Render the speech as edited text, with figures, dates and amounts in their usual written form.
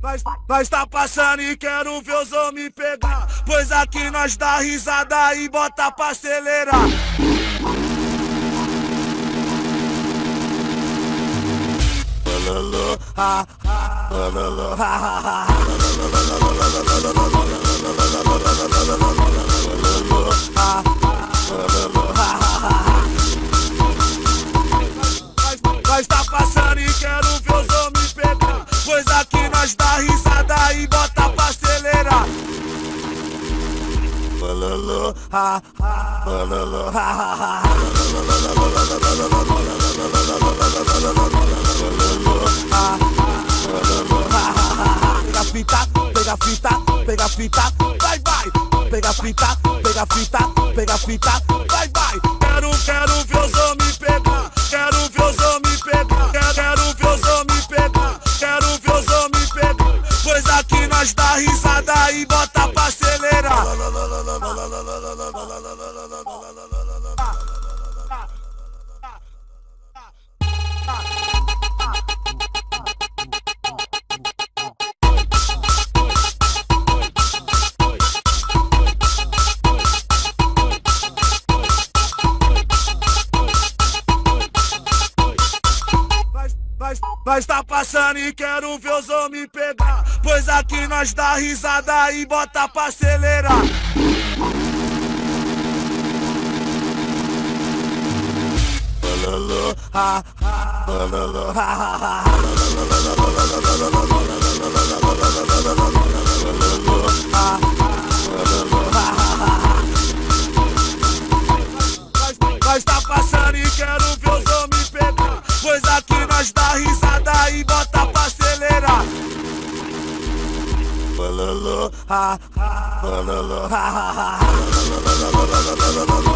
Nós tá passando e quero ver os homens pegar, pois aqui nós dá risada e bota pra acelerar. Nós tá passando e quero ver os homens pegar, pois aqui nós dá risada e bota pra acelerar. Pega a fita, pega a fita, pega a fita, vai, vai. Pega a fita, pega a fita, pega a fita, vai, vai. Quero ver os homens pegar, quero ver os homens pegar, quero ver os homens pegar, quero ver os homens pegar, pois aqui nós dá risada e bota pra acelerar. Nós tá passando e quero ver os homens pegar, pois aqui nós dá risada e bota pra acelerar. Nós tá passando e quero ver os homens pegar, pois aqui nós dá risada e bota pra acelerar. Balalo, ha, ha, balalo, ha, ha, ha.